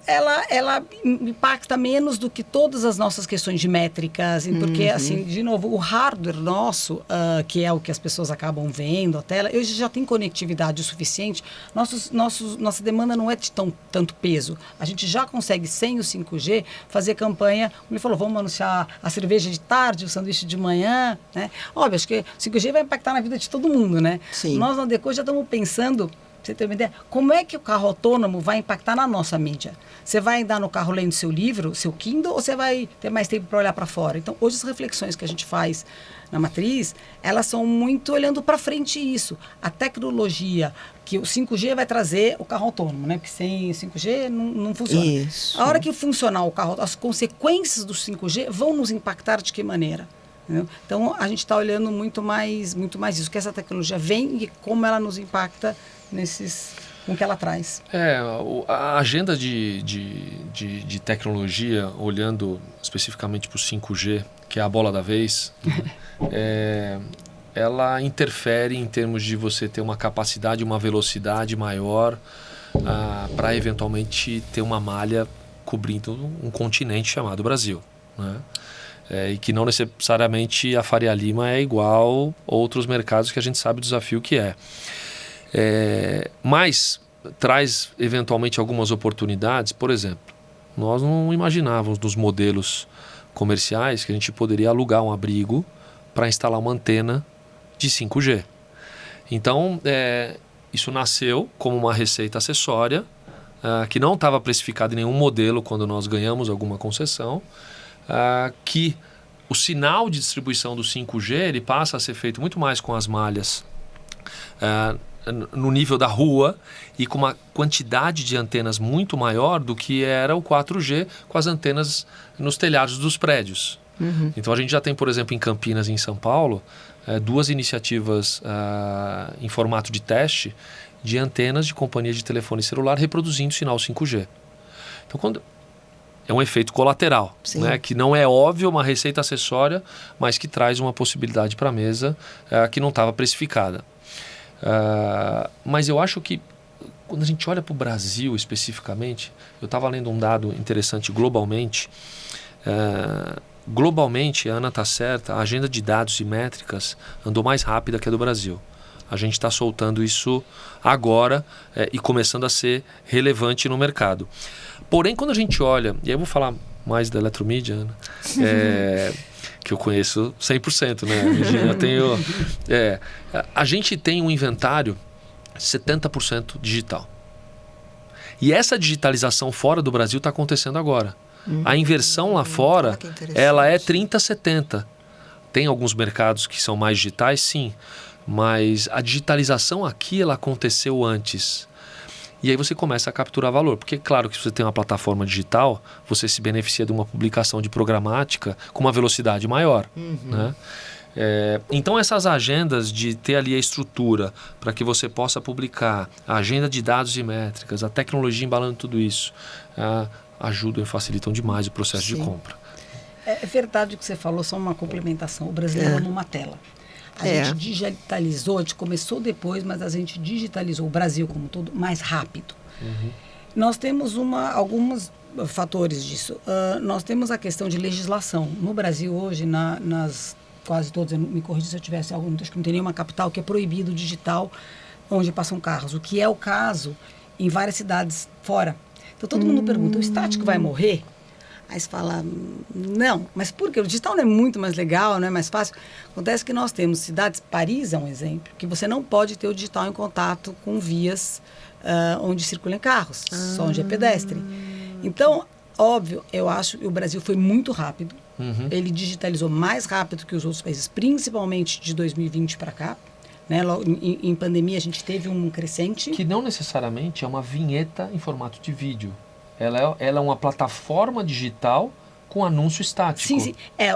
ela impacta menos do que todas as nossas questões de métricas, porque, assim, de novo, o hardware nosso, que é o que as pessoas acabam vendo, a tela, hoje já tem conectividade o suficiente, nossa demanda não é de tanto peso. A gente já consegue, sem o 5G, fazer campanha, como ele falou, vamos anunciar a cerveja de tarde, o sanduíche de manhã, né? Óbvio, acho que o 5G vai impactar na vida de todo mundo, né? Sim. Nós, na Deco, já estamos pensando... Você tem uma ideia? Como é que o carro autônomo vai impactar na nossa mídia? Você vai andar no carro lendo seu livro, seu Kindle, ou você vai ter mais tempo para olhar para fora? Então, hoje as reflexões que a gente faz na Matriz, elas são muito olhando para frente isso. A tecnologia, que o 5G vai trazer o carro autônomo, né? Porque sem 5G não funciona. Isso. A hora que funcionar o carro, as consequências do 5G vão nos impactar de que maneira? Entendeu? Então, a gente está olhando muito mais isso, que essa tecnologia vem e como ela nos impacta com o que ela traz. A agenda de tecnologia, olhando especificamente para o 5G, que é a bola da vez, ela interfere em termos de você ter uma capacidade, uma velocidade maior para eventualmente ter uma malha cobrindo um continente chamado Brasil, né? E que não necessariamente a Faria Lima é igual a outros mercados que a gente sabe o desafio que é. Mas traz eventualmente algumas oportunidades. Por exemplo, nós não imaginávamos nos modelos comerciais que a gente poderia alugar um abrigo para instalar uma antena de 5G. Então, isso nasceu como uma receita acessória que não estava precificada em nenhum modelo quando nós ganhamos alguma concessão, que o sinal de distribuição do 5G ele passa a ser feito muito mais com as malhas no nível da rua e com uma quantidade de antenas muito maior do que era o 4G com as antenas nos telhados dos prédios. Então a gente já tem, por exemplo, em Campinas e em São Paulo, duas iniciativas em formato de teste de antenas de companhia de telefone celular reproduzindo sinal 5G. Então, é um efeito colateral, né? Que não é óbvio, uma receita acessória, mas que traz uma possibilidade para a mesa que não estava precificada. Mas eu acho que quando a gente olha para o Brasil especificamente, eu estava lendo um dado interessante globalmente. Globalmente, a Ana está certa, a agenda de dados e métricas andou mais rápida que a do Brasil. A gente está soltando isso agora e começando a ser relevante no mercado. Porém, quando a gente olha, e aí eu vou falar mais da Eletromídia, Ana, que eu conheço 100%, né? A gente tem um inventário 70% digital. E essa digitalização fora do Brasil está acontecendo agora. A inversão lá fora, ela é 30-70. Tem alguns mercados que são mais digitais, sim. Mas a digitalização aqui, ela aconteceu antes. E aí você começa a capturar valor. Porque, claro, que se você tem uma plataforma digital, você se beneficia de uma publicação de programática com uma velocidade maior. Né? Então, essas agendas de ter ali a estrutura para que você possa publicar, a agenda de dados e métricas, a tecnologia embalando tudo isso, ajudam e facilitam demais o processo de compra. É verdade o que você falou, só uma complementação. O brasileiro numa tela. A gente digitalizou, a gente começou depois, mas a gente digitalizou o Brasil como um todo mais rápido. Nós temos alguns fatores disso. Nós temos a questão de legislação. No Brasil hoje, nas quase todas, me corrija se eu tivesse algum, acho que não tem nenhuma capital que é proibido o digital onde passam carros. O que é o caso em várias cidades fora. Então todo mundo pergunta, o estático vai morrer? Aí você fala, não, mas por quê? O digital não é muito mais legal, não é mais fácil? Acontece que nós temos cidades, Paris é um exemplo, que você não pode ter o digital em contato com vias onde circulam carros, só onde é pedestre. Então, óbvio, eu acho que o Brasil foi muito rápido, ele digitalizou mais rápido que os outros países, principalmente de 2020 para cá. Né? Em pandemia a gente teve um crescente. Que não necessariamente é uma vinheta em formato de vídeo. Ela é uma plataforma digital com anúncio estático. Sim.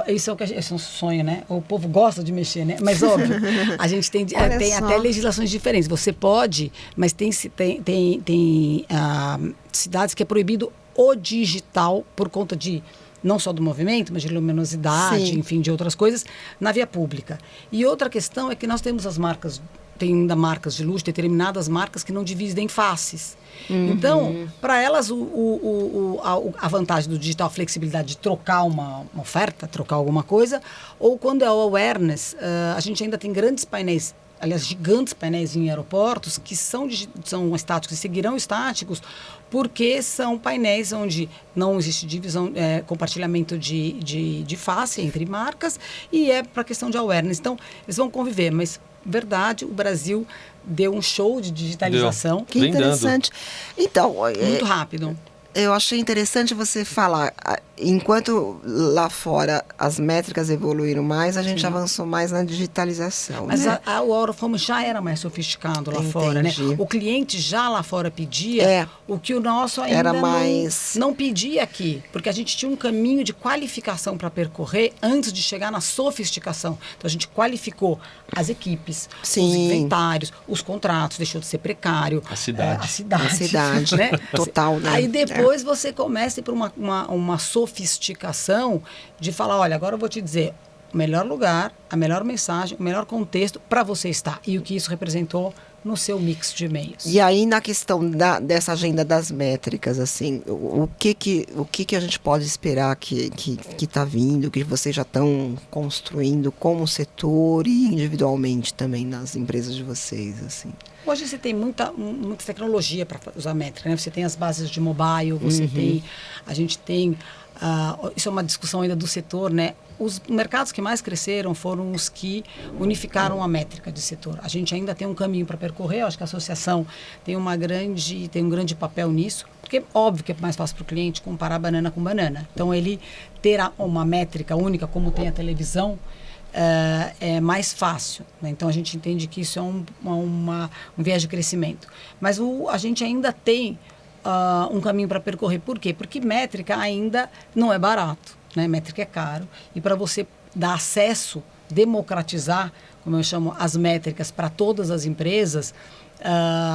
Isso é um sonho, né? O povo gosta de mexer, né? Mas, óbvio, a gente tem até legislações diferentes. Você pode, mas tem cidades que é proibido o digital por conta de não só do movimento, mas de luminosidade, Sim. enfim, de outras coisas, na via pública. E outra questão é que nós temos as marcas, tem ainda marcas de luxo, determinadas marcas que não dividem faces. Então, para elas, a vantagem do digital, a flexibilidade de trocar uma oferta, trocar alguma coisa, ou quando é o awareness, a gente ainda tem grandes painéis, aliás, gigantes painéis em aeroportos que são estáticos e seguirão estáticos, porque são painéis onde não existe divisão, compartilhamento de face entre marcas, e é para questão de awareness. Então, eles vão conviver, mas, verdade, o Brasil deu um show de digitalização. Que interessante. Então, Muito rápido. eu achei interessante você falar, enquanto lá fora as métricas evoluíram mais, a gente avançou mais na digitalização. Mas né? o Out of Home já era mais sofisticado lá fora, né? Entendi. O cliente já lá fora pedia o que o nosso ainda Era mais... não pedia aqui. Porque a gente tinha um caminho de qualificação para percorrer antes de chegar na sofisticação. Então, a gente qualificou as equipes, Sim. os inventários, os contratos, deixou de ser precário. A cidade. A cidade, né? total, né? Aí depois você começa a ir para uma sofisticação de falar, olha, agora eu vou te dizer o melhor lugar, a melhor mensagem, o melhor contexto para você estar. E o que isso representou no seu mix de e-mails. E aí, na questão dessa agenda das métricas, assim, o que a gente pode esperar que está vindo, que vocês já estão construindo como setor e individualmente também nas empresas de vocês, assim? Hoje você tem muita tecnologia para usar métrica, né? Você tem as bases de mobile, você tem... A gente tem... isso é uma discussão ainda do setor, né? Os mercados que mais cresceram foram os que unificaram a métrica de setor. A gente ainda tem um caminho para percorrer, eu acho que a associação tem um grande papel nisso, porque óbvio que é mais fácil para o cliente comparar banana com banana. Então, ele ter uma métrica única, como tem a televisão, é mais fácil, né? Então, a gente entende que isso é um viés de crescimento. Mas a gente ainda tem um caminho para percorrer. Por quê? Porque métrica ainda não é barato, né? Métrica é caro. E para você dar acesso, democratizar, como eu chamo, as métricas para todas as empresas,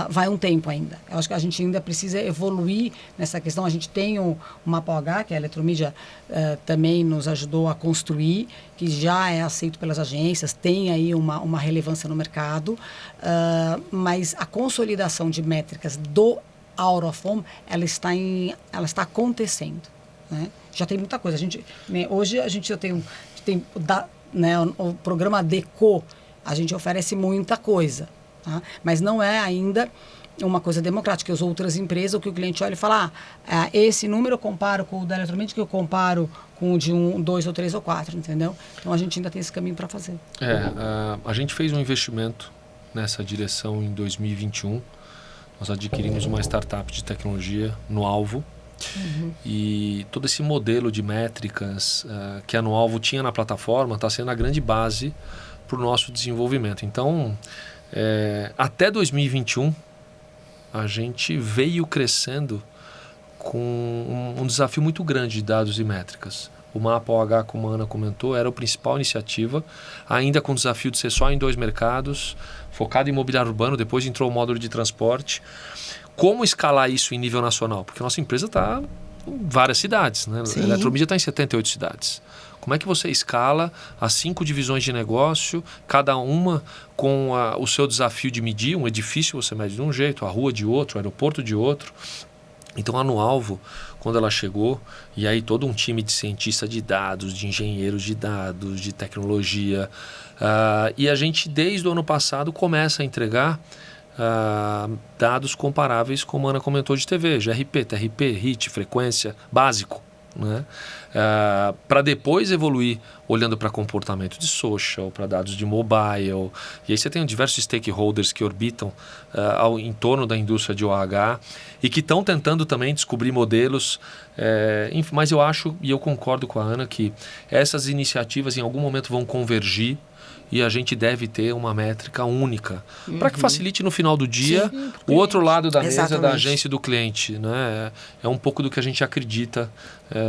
vai um tempo ainda. Eu acho que a gente ainda precisa evoluir nessa questão. A gente tem o Mapa OH, que a Eletromídia também nos ajudou a construir, que já é aceito pelas agências, tem aí uma relevância no mercado, mas a consolidação de métricas do Out of Home, ela está acontecendo, né? Já tem muita coisa. Hoje a gente já tem né, o programa DECO, a gente oferece muita coisa, tá? Mas não é ainda uma coisa democrática. As outras empresas, o que o cliente olha e fala, esse número eu comparo com o da Eletromídia, que eu comparo com o de 1, 2 ou 3 ou 4, entendeu? Então a gente ainda tem esse caminho para fazer. A gente fez um investimento nessa direção em 2021. Nós adquirimos uma startup de tecnologia no Alvo. E todo esse modelo de métricas que a No Alvo tinha na plataforma está sendo a grande base para o nosso desenvolvimento. Então, até 2021, a gente veio crescendo com um desafio muito grande de dados e métricas. O Mapa OH, como a Ana comentou, era a principal iniciativa, ainda com o desafio de ser só em 2 mercados, focado em imobiliário urbano, depois entrou o módulo de transporte. Como escalar isso em nível nacional? Porque a nossa empresa está em várias cidades, né? Sim. A Eletromídia está em 78 cidades. Como é que você escala as 5 divisões de negócio, cada uma com o seu desafio de medir? Um edifício você mede de um jeito, a rua de outro, o aeroporto de outro. Então, a No Alvo, quando ela chegou, e aí todo um time de cientistas de dados, de engenheiros de dados, de tecnologia, e a gente, desde o ano passado, começa a entregar dados comparáveis, como a Ana comentou, de TV, GRP, TRP, HIT, frequência, básico, né? Para depois evoluir olhando para comportamento de social, para dados de mobile. E aí você tem diversos stakeholders que orbitam em torno da indústria de OH e que estão tentando também descobrir modelos. Mas eu acho, e eu concordo com a Ana, que essas iniciativas em algum momento vão convergir e a gente deve ter uma métrica única para que facilite no final do dia o outro lado da mesa da agência e do cliente, né? É um pouco do que a gente acredita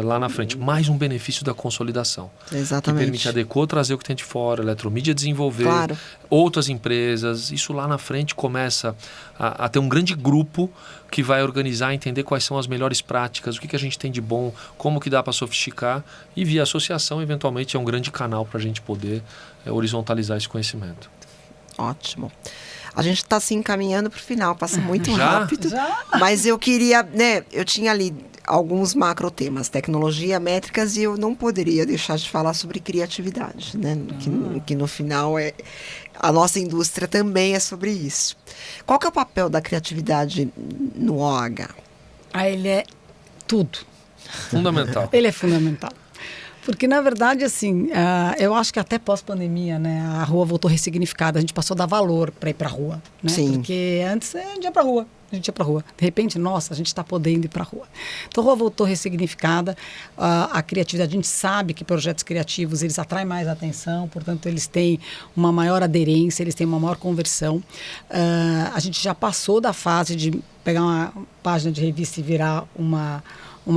lá na frente. Mais um benefício da consolidação. Exatamente. Que permite a Deco trazer o que tem de fora, a Eletromídia desenvolver, outras empresas. Isso lá na frente começa a ter um grande grupo que vai organizar, entender quais são as melhores práticas, o que a gente tem de bom, como que dá para sofisticar, e via associação, eventualmente, é um grande canal para a gente poder horizontalizar esse conhecimento. Ótimo. A gente está se encaminhando para o final, passa muito Já? rápido. Mas eu queria, né, eu tinha ali alguns macro temas, tecnologia, métricas, e eu não poderia deixar de falar sobre criatividade, né? Que no final a nossa indústria também é sobre isso. Qual que é o papel da criatividade no OH? Ele é tudo. Fundamental. Ele é fundamental. Porque, na verdade, assim, eu acho que até pós-pandemia, né, a rua voltou ressignificada. A gente passou a dar valor para ir para a rua. Né? Sim. Porque antes a gente ia para a rua. De repente, nossa, a gente está podendo ir para a rua. Então, a rua voltou ressignificada. A criatividade, a gente sabe que projetos criativos, eles atraem mais atenção, portanto, eles têm uma maior aderência, eles têm uma maior conversão. A gente já passou da fase de pegar uma página de revista e virar uma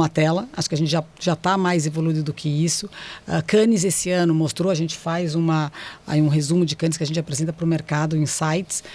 tela. Acho que a gente já está mais evoluído do que isso. Cannes esse ano mostrou, a gente faz um resumo de Cannes que a gente apresenta para o mercado, Insights.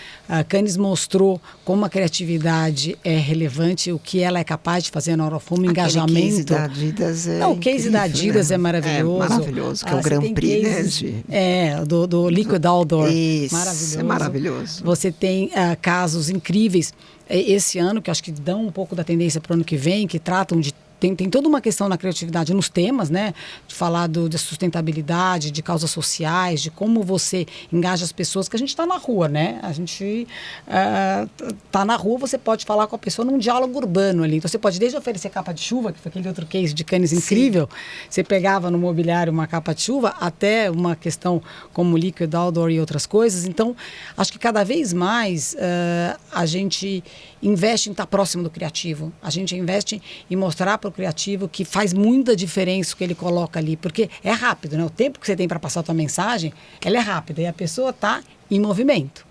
Cannes mostrou como a criatividade é relevante, o que ela é capaz de fazer na Orofome, engajamento. O case da Adidas é o case da Adidas, né? É maravilhoso. É maravilhoso, que é o Grand Prix, né? Do Liquid Outdoor. Isso, maravilhoso. É maravilhoso. Você tem casos incríveis esse ano, que acho que dão um pouco da tendência para o ano que vem, que tratam de tem toda uma questão na criatividade nos temas, né? De falar de sustentabilidade, de causas sociais, de como você engaja as pessoas, que a gente está na rua, né? A gente está na rua, você pode falar com a pessoa num diálogo urbano ali. Então, você pode desde oferecer capa de chuva, que foi aquele outro case de Cannes incrível, você pegava no mobiliário uma capa de chuva, até uma questão como Liquid Outdoor e outras coisas. Então, acho que cada vez mais a gente investe em estar próximo do criativo. A gente investe em mostrar para o criativo que faz muita diferença o que ele coloca ali, porque é rápido, né? O tempo que você tem para passar a tua mensagem, ela é rápida e a pessoa está em movimento.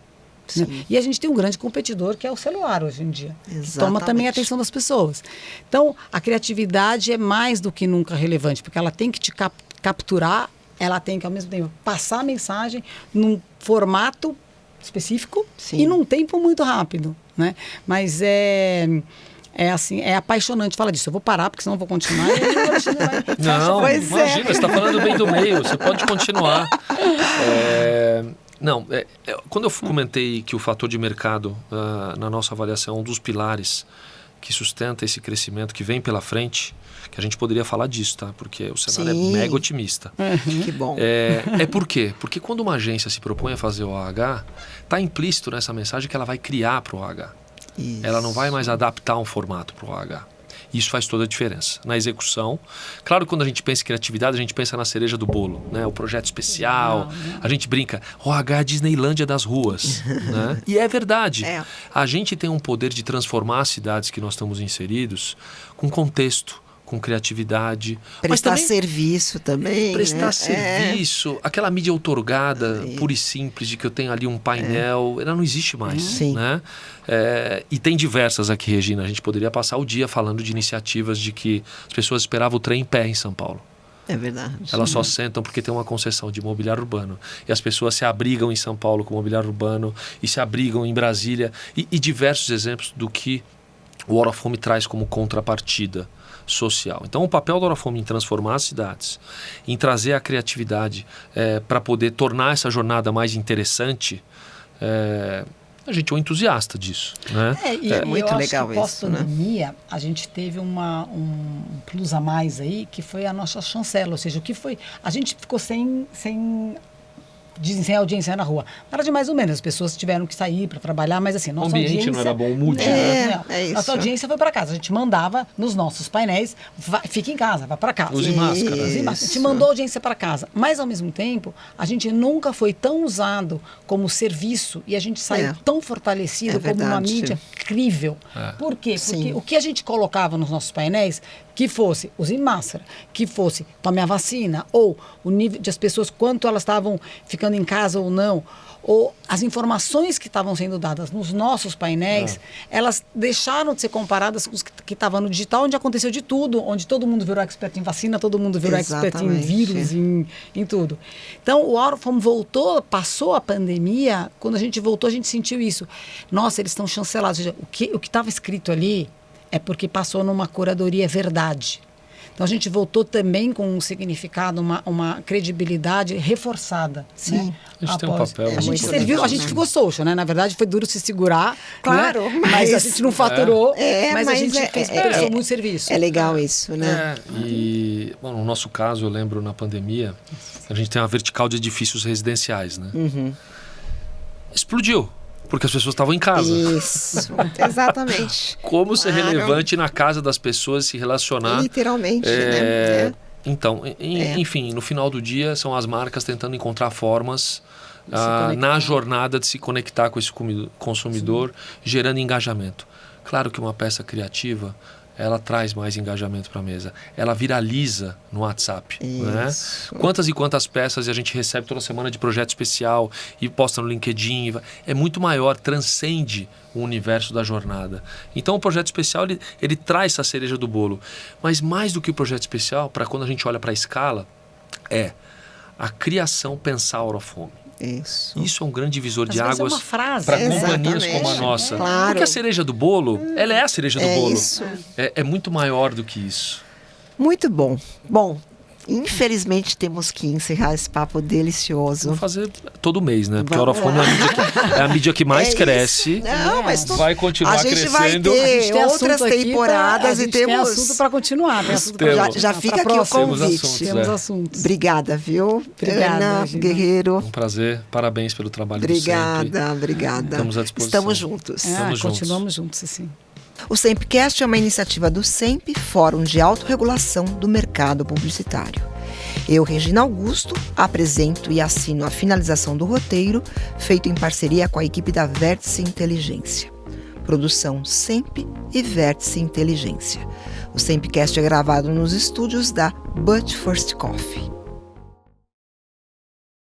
Né? E a gente tem um grande competidor que é o celular hoje em dia. Exatamente. Que toma também a atenção das pessoas. Então, a criatividade é mais do que nunca relevante, porque ela tem que te capturar, ela tem que, ao mesmo tempo, passar a mensagem num formato específico e num tempo muito rápido. Né? Mas assim, é apaixonante falar disso. Eu vou parar, porque senão eu vou continuar. Não, imagina, você está falando bem do meio, você pode continuar. Quando eu comentei que o fator de mercado, na nossa avaliação, é um dos pilares que sustenta esse crescimento que vem pela frente, que a gente poderia falar disso, tá? Porque o cenário é mega otimista. Que bom. Por quê? Porque quando uma agência se propõe a fazer o OH, está implícito nessa mensagem que ela vai criar para o OH. Isso. Ela não vai mais adaptar um formato para o OH. Isso faz toda a diferença. Na execução, claro que quando a gente pensa em criatividade, a gente pensa na cereja do bolo, né? O projeto especial, a gente brinca, OH é a Disneylândia das ruas. Né? E é verdade. A gente tem um poder de transformar as cidades que nós estamos inseridos com contexto, com criatividade. Prestar mas também, serviço também. Prestar serviço. Aquela mídia outorgada, pura e simples, de que eu tenho ali um painel, ela não existe mais. Sim. Né? E tem diversas aqui, Regina. A gente poderia passar o dia falando de iniciativas de que as pessoas esperavam o trem em pé em São Paulo. É verdade. Elas só sentam porque tem uma concessão de mobiliário urbano. E as pessoas se abrigam em São Paulo com mobiliário urbano e se abrigam em Brasília. E diversos exemplos do que o Orofome traz como contrapartida social. Então, o papel da Orofome em transformar as cidades, em trazer a criatividade para poder tornar essa jornada mais interessante, a gente é um entusiasta disso. Né? É muito legal isso. Pós-pandemia, né? A gente teve um plus a mais aí, que foi a nossa chancela. Ou seja, o que foi... A gente ficou sem audiência na rua. Era de mais ou menos, as pessoas tiveram que sair para trabalhar, mas assim, nossa audiência... O ambiente não era bom, o mood. Nossa audiência foi para casa. A gente mandava nos nossos painéis, fica em casa, vai para casa. Use máscara. A gente mandou audiência para casa. Mas, ao mesmo tempo, a gente nunca foi tão usado como serviço e a gente saiu tão fortalecido como uma mídia incrível. Por quê? Porque o que a gente colocava nos nossos painéis, que fosse use máscara, que fosse tome a vacina, ou o nível de as pessoas, quanto elas estavam ficando ficando em casa ou não, ou as informações que estavam sendo dadas nos nossos painéis, elas deixaram de ser comparadas com os que estavam no digital, onde aconteceu de tudo, onde todo mundo virou expert em vacina, todo mundo virou expert em vírus, em tudo. Então, o Out of Home voltou, passou a pandemia, quando a gente voltou, a gente sentiu isso. Nossa, eles estão chancelados. Ou seja, o que estava escrito ali é porque passou numa curadoria verdade. Então, a gente voltou também com um significado, uma credibilidade reforçada. Sim. Né? A gente tem um papel. A gente serviu, a gente ficou social, né? Na verdade, foi duro se segurar. Claro. Né? Mas a gente não faturou, mas a gente prestou muito serviço. É legal isso, né? E, bom, no nosso caso, eu lembro na pandemia, a gente tem uma vertical de edifícios residenciais, né? Explodiu. Porque as pessoas estavam em casa. Isso, exatamente. Como ser relevante na casa das pessoas, se relacionar. Literalmente, né? Então, enfim, no final do dia, são as marcas tentando encontrar formas na jornada de se conectar com esse consumidor, gerando engajamento. Claro que uma peça criativa, ela traz mais engajamento para a mesa. Ela viraliza no WhatsApp. Né? Quantas e quantas peças a gente recebe toda semana de projeto especial e posta no LinkedIn. É muito maior, transcende o universo da jornada. Então o projeto especial ele traz essa cereja do bolo. Mas mais do que o projeto especial, para quando a gente olha para a escala, é a criação pensar out of home. Isso é um grande divisor de águas para companhias como a nossa. Claro. Porque a cereja do bolo, ela é a cereja do bolo. É muito maior do que isso. Muito bom. Bom, infelizmente temos que encerrar esse papo delicioso. Vamos fazer todo mês, né? Porque a Out of Home é a mídia que mais cresce. Não, mas vai continuar crescendo. A gente vai ter outras temporadas e temos assunto para continuar. Já fica aqui o convite. Temos assuntos. Obrigada, viu? Obrigada, Ana Guerreiro. Um prazer. Parabéns pelo trabalho do Sempre. Obrigada. Estamos à disposição. Estamos juntos. Continuamos juntos, assim. O Sempcast é uma iniciativa do Semp, Fórum de Autorregulação do Mercado Publicitário. Eu, Regina Augusto, apresento e assino a finalização do roteiro, feito em parceria com a equipe da Vértice Inteligência. Produção Semp e Vértice Inteligência. O Sempcast é gravado nos estúdios da But First Coffee.